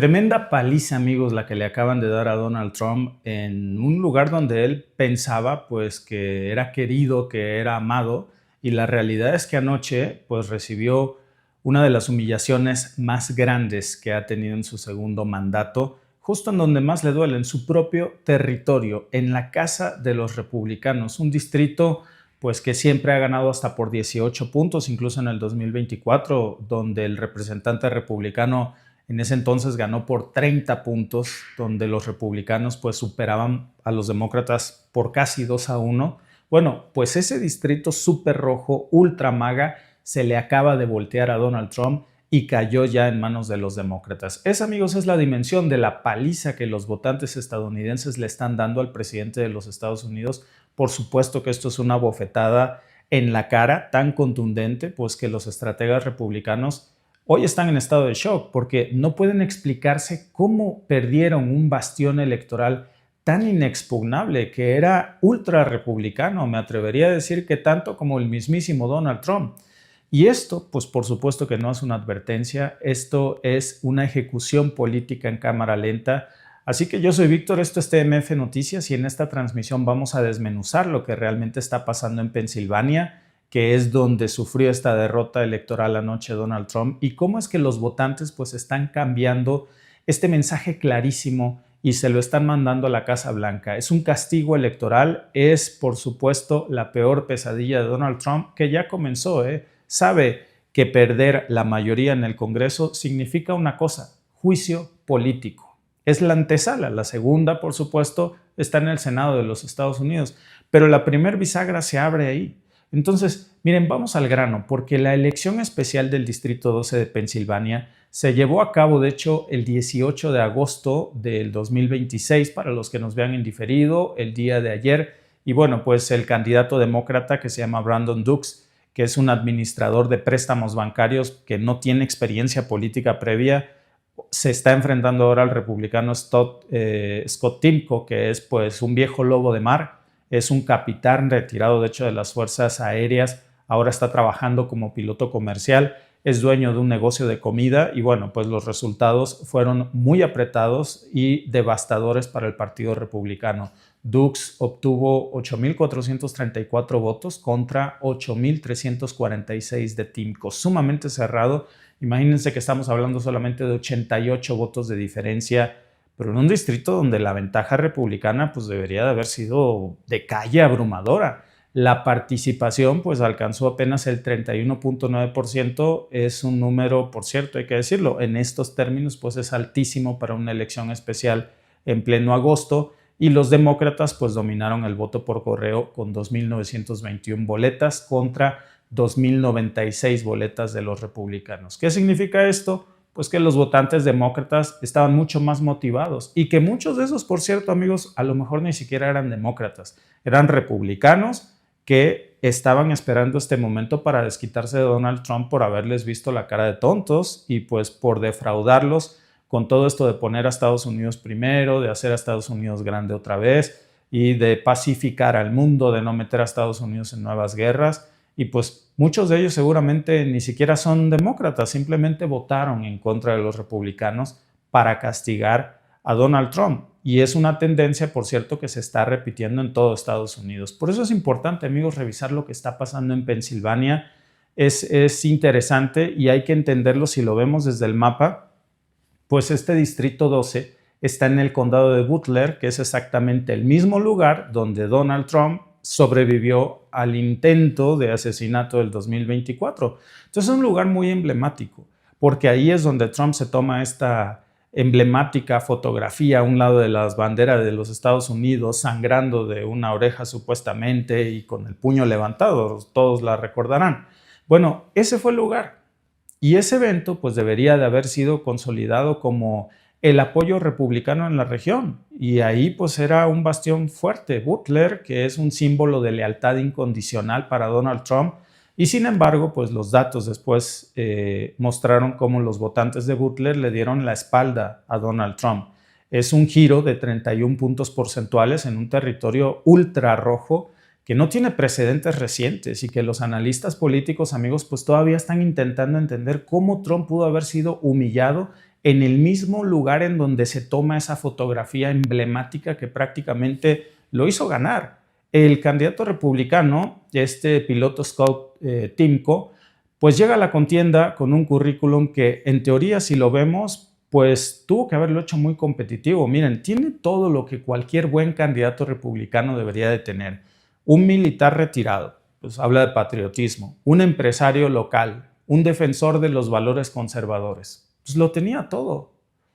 Tremenda paliza, amigos, la que le acaban de dar a Donald Trump en un lugar donde él pensaba, pues, que era querido, que era amado, y la realidad es que anoche, pues, recibió una de las humillaciones más grandes que ha tenido en su segundo mandato, justo en donde más le duele, en su propio territorio, en la Casa de los Republicanos, un distrito, pues, que siempre ha ganado hasta por 18 puntos, incluso en el 2024, donde el representante republicano en ese entonces ganó por 30 puntos, donde los republicanos pues superaban a los demócratas por casi 2-1. Bueno, pues ese distrito súper rojo, ultra maga, se le acaba de voltear a Donald Trump y cayó ya en manos de los demócratas. Esa, amigos, es la dimensión de la paliza que los votantes estadounidenses le están dando al presidente de los Estados Unidos. Por supuesto que esto es una bofetada en la cara tan contundente, pues que los estrategas republicanos hoy están en estado de shock porque no pueden explicarse cómo perdieron un bastión electoral tan inexpugnable que era ultra republicano. Me atrevería a decir que tanto como el mismísimo Donald Trump. Y esto, pues por supuesto que no es una advertencia, esto es una ejecución política en cámara lenta. Así que yo soy Víctor, esto es TMF Noticias y en esta transmisión vamos a desmenuzar lo que realmente está pasando en Pensilvania, que es donde sufrió esta derrota electoral anoche Donald Trump, y cómo es que los votantes pues están cambiando este mensaje clarísimo y se lo están mandando a la Casa Blanca. Es un castigo electoral, es por supuesto la peor pesadilla de Donald Trump, que ya comenzó, Sabe que perder la mayoría en el Congreso significa una cosa: juicio político. Es la antesala, la segunda, por supuesto, está en el Senado de los Estados Unidos, pero la primer bisagra se abre ahí. Entonces, miren, vamos al grano, porque la elección especial del Distrito 12 de Pensilvania se llevó a cabo, de hecho, el 18 de agosto del 2026, para los que nos vean en diferido, el día de ayer. Y bueno, pues el candidato demócrata que se llama Brandon Dukes, que es un administrador de préstamos bancarios que no tiene experiencia política previa, se está enfrentando ahora al republicano Scott Timko, que es pues un viejo lobo de mar. Es un capitán retirado, de hecho, de las fuerzas aéreas. Ahora está trabajando como piloto comercial. Es dueño de un negocio de comida y bueno, pues los resultados fueron muy apretados y devastadores para el Partido Republicano. Dukes obtuvo 8,434 votos contra 8,346 de Timko. Sumamente cerrado. Imagínense que estamos hablando solamente de 88 votos de diferencia, pero en un distrito donde la ventaja republicana pues debería de haber sido de calle abrumadora. La participación pues alcanzó apenas el 31.9%, es un número, por cierto, hay que decirlo, en estos términos pues es altísimo para una elección especial en pleno agosto, y los demócratas pues dominaron el voto por correo con 2,921 boletas contra 2,096 boletas de los republicanos. ¿Qué significa esto? Pues que los votantes demócratas estaban mucho más motivados y que muchos de esos, por cierto, amigos, a lo mejor ni siquiera eran demócratas, eran republicanos que estaban esperando este momento para desquitarse de Donald Trump por haberles visto la cara de tontos y pues por defraudarlos con todo esto de poner a Estados Unidos primero, de hacer a Estados Unidos grande otra vez y de pacificar al mundo, de no meter a Estados Unidos en nuevas guerras. Y pues muchos de ellos seguramente ni siquiera son demócratas, simplemente votaron en contra de los republicanos para castigar a Donald Trump. Y es una tendencia, por cierto, que se está repitiendo en todo Estados Unidos. Por eso es importante, amigos, revisar lo que está pasando en Pensilvania. Es interesante y hay que entenderlo si lo vemos desde el mapa. Pues este distrito 12 está en el condado de Butler, que es exactamente el mismo lugar donde Donald Trump sobrevivió al intento de asesinato del 2024. Entonces es un lugar muy emblemático, porque ahí es donde Trump se toma esta emblemática fotografía a un lado de las banderas de los Estados Unidos, sangrando de una oreja supuestamente y con el puño levantado, todos la recordarán. Bueno, ese fue el lugar. Y ese evento pues debería de haber sido consolidado como el apoyo republicano en la región. Y ahí pues era un bastión fuerte, Butler, que es un símbolo de lealtad incondicional para Donald Trump. Y sin embargo, pues los datos después mostraron cómo los votantes de Butler le dieron la espalda a Donald Trump. Es un giro de 31 puntos porcentuales en un territorio ultra rojo que no tiene precedentes recientes y que los analistas políticos, amigos, pues todavía están intentando entender cómo Trump pudo haber sido humillado en el mismo lugar en donde se toma esa fotografía emblemática que prácticamente lo hizo ganar. El candidato republicano, este piloto Scott Timko, pues llega a la contienda con un currículum que en teoría, si lo vemos, pues tuvo que haberlo hecho muy competitivo. Miren, tiene todo lo que cualquier buen candidato republicano debería de tener. Un militar retirado, pues habla de patriotismo, un empresario local, un defensor de los valores conservadores. Pues lo tenía todo.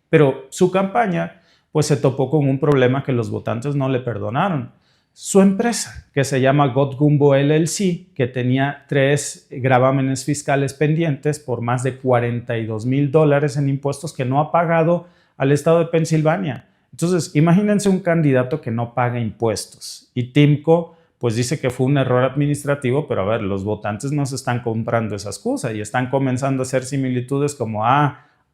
Pero su campaña pues se topó con un problema que los votantes no le perdonaron. Su empresa, que se llama Gotgumbo LLC, que tenía 3 gravámenes fiscales pendientes por más de $42,000 en impuestos que no ha pagado al estado de Pensilvania. Entonces, imagínense un candidato que no paga impuestos. Y Timko pues dice que fue un error administrativo, pero a ver, los votantes no se están comprando esa excusa y están comenzando a hacer similitudes como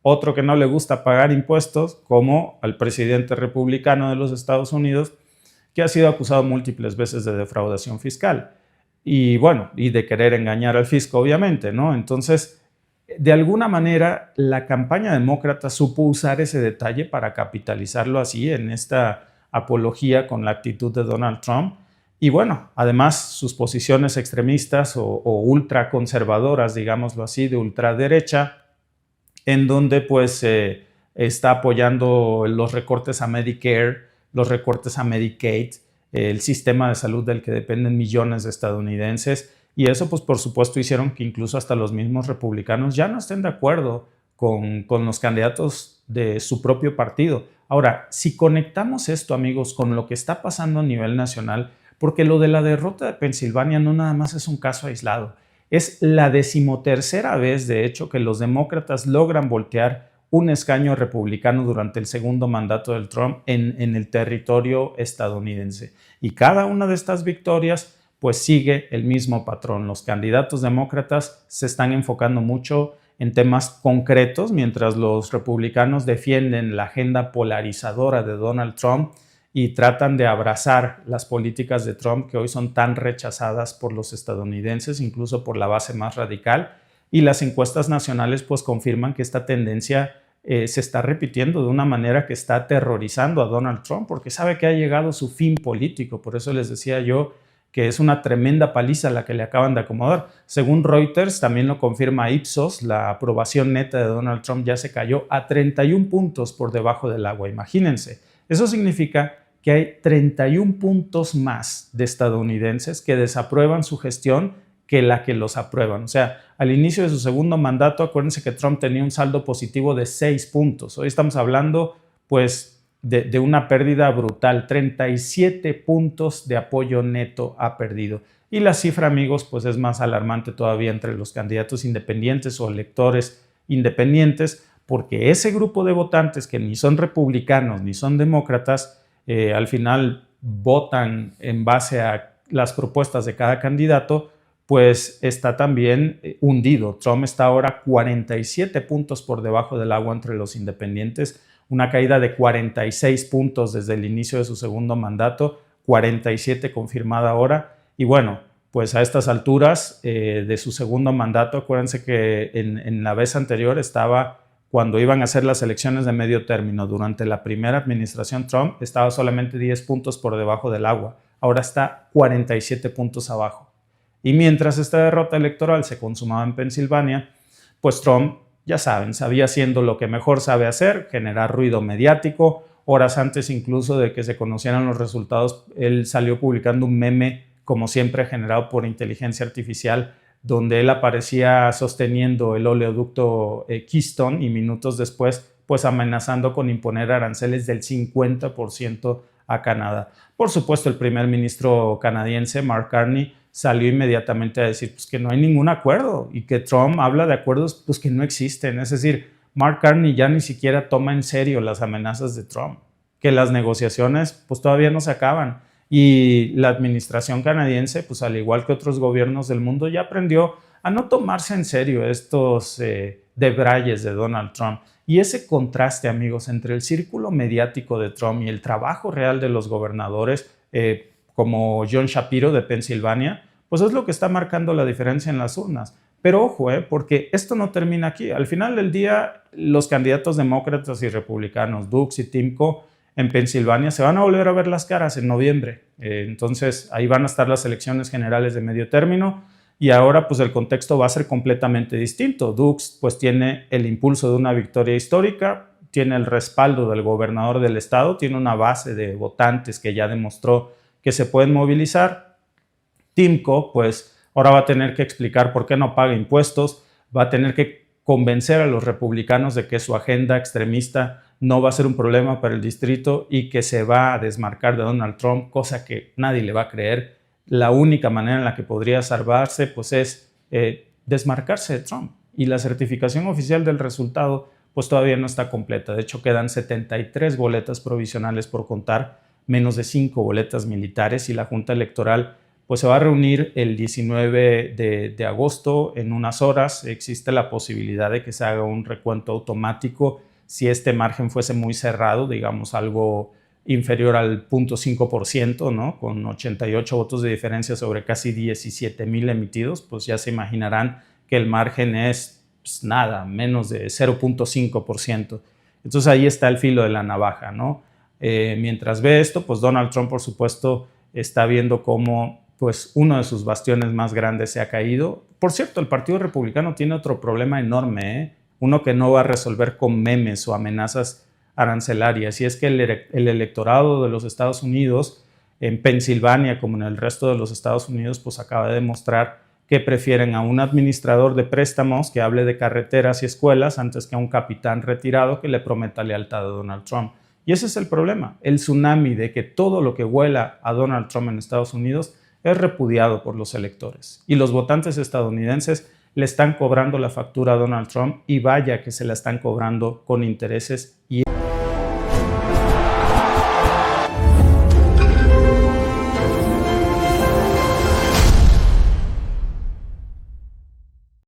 otro que no le gusta pagar impuestos, como al presidente republicano de los Estados Unidos, que ha sido acusado múltiples veces de defraudación fiscal y bueno, y de querer engañar al fisco, obviamente, ¿no? Entonces, de alguna manera, la campaña demócrata supo usar ese detalle para capitalizarlo así en esta apología con la actitud de Donald Trump. Y bueno, además sus posiciones extremistas o ultraconservadoras, digámoslo así, de ultraderecha, en donde pues está apoyando los recortes a Medicare, los recortes a Medicaid, el sistema de salud del que dependen millones de estadounidenses. Y eso, pues por supuesto, hicieron que incluso hasta los mismos republicanos ya no estén de acuerdo con los candidatos de su propio partido. Ahora, si conectamos esto, amigos, con lo que está pasando a nivel nacional, porque lo de la derrota de Pensilvania no nada más es un caso aislado, es la 13ª vez, de hecho, que los demócratas logran voltear un escaño republicano durante el segundo mandato del Trump en el territorio estadounidense. Y cada una de estas victorias pues sigue el mismo patrón. Los candidatos demócratas se están enfocando mucho en temas concretos, mientras los republicanos defienden la agenda polarizadora de Donald Trump y tratan de abrazar las políticas de Trump que hoy son tan rechazadas por los estadounidenses, incluso por la base más radical. Y las encuestas nacionales pues confirman que esta tendencia se está repitiendo de una manera que está aterrorizando a Donald Trump porque sabe que ha llegado su fin político. Por eso les decía yo que es una tremenda paliza la que le acaban de acomodar. Según Reuters, también lo confirma Ipsos, la aprobación neta de Donald Trump ya se cayó a 31 puntos por debajo del agua. Imagínense. Eso significa que hay 31 puntos más de estadounidenses que desaprueban su gestión que la que los aprueban. O sea, al inicio de su segundo mandato, acuérdense que Trump tenía un saldo positivo de 6 puntos. Hoy estamos hablando, pues, de una pérdida brutal. 37 puntos de apoyo neto ha perdido. Y la cifra, amigos, pues es más alarmante todavía entre los candidatos independientes o electores independientes, porque ese grupo de votantes que ni son republicanos ni son demócratas, al final votan en base a las propuestas de cada candidato, pues está también hundido. Trump está ahora 47 puntos por debajo del agua entre los independientes, una caída de 46 puntos desde el inicio de su segundo mandato, 47 confirmada ahora. Y bueno, pues a estas alturas de su segundo mandato, acuérdense que en la vez anterior estaba cuando iban a hacer las elecciones de medio término. Durante la primera administración Trump estaba solamente 10 puntos por debajo del agua. Ahora está 47 puntos abajo. Y mientras esta derrota electoral se consumaba en Pensilvania, pues Trump, ya saben, sabía haciendo lo que mejor sabe hacer, generar ruido mediático. Horas antes incluso de que se conocieran los resultados, él salió publicando un meme, como siempre, generado por inteligencia artificial, donde él aparecía sosteniendo el oleoducto Keystone y minutos después, pues amenazando con imponer aranceles del 50% a Canadá. Por supuesto, el primer ministro canadiense, Mark Carney, salió inmediatamente a decir pues, que no hay ningún acuerdo y que Trump habla de acuerdos pues, que no existen. Es decir, Mark Carney ya ni siquiera toma en serio las amenazas de Trump, que las negociaciones pues, todavía no se acaban. Y la administración canadiense, pues al igual que otros gobiernos del mundo, ya aprendió a no tomarse en serio estos debrayes de Donald Trump. Y ese contraste, amigos, entre el círculo mediático de Trump y el trabajo real de los gobernadores, como John Shapiro de Pensilvania, pues es lo que está marcando la diferencia en las urnas. Pero ojo, porque esto no termina aquí. Al final del día, los candidatos demócratas y republicanos, Dukes y Timko, en Pensilvania, se van a volver a ver las caras en noviembre. Entonces, ahí van a estar las elecciones generales de medio término y ahora pues el contexto va a ser completamente distinto. Dukes pues tiene el impulso de una victoria histórica, tiene el respaldo del gobernador del estado, tiene una base de votantes que ya demostró que se pueden movilizar. Timko pues ahora va a tener que explicar por qué no paga impuestos, va a tener que convencer a los republicanos de que su agenda extremista no va a ser un problema para el distrito y que se va a desmarcar de Donald Trump, cosa que nadie le va a creer. La única manera en la que podría salvarse pues es desmarcarse de Trump. Y la certificación oficial del resultado pues todavía no está completa. De hecho, quedan 73 boletas provisionales por contar, menos de 5 boletas militares, y la Junta Electoral pues se va a reunir el 19 de agosto en unas horas. Existe la posibilidad de que se haga un recuento automático si este margen fuese muy cerrado, digamos algo inferior al 0.5%, ¿no? Con 88 votos de diferencia sobre casi 17,000 emitidos, pues ya se imaginarán que el margen es pues, nada, menos de 0.5%. Entonces ahí está el filo de la navaja, ¿no? Mientras ve esto, pues Donald Trump, por supuesto, está viendo cómo pues uno de sus bastiones más grandes se ha caído. Por cierto, el Partido Republicano tiene otro problema enorme, uno que no va a resolver con memes o amenazas arancelarias, y es que el electorado de los Estados Unidos, en Pensilvania como en el resto de los Estados Unidos, pues acaba de demostrar que prefieren a un administrador de préstamos que hable de carreteras y escuelas antes que a un capitán retirado que le prometa lealtad a Donald Trump. Y ese es el problema, el tsunami de que todo lo que huela a Donald Trump en Estados Unidos es repudiado por los electores. Y los votantes estadounidenses le están cobrando la factura a Donald Trump, y vaya que se la están cobrando con intereses. Y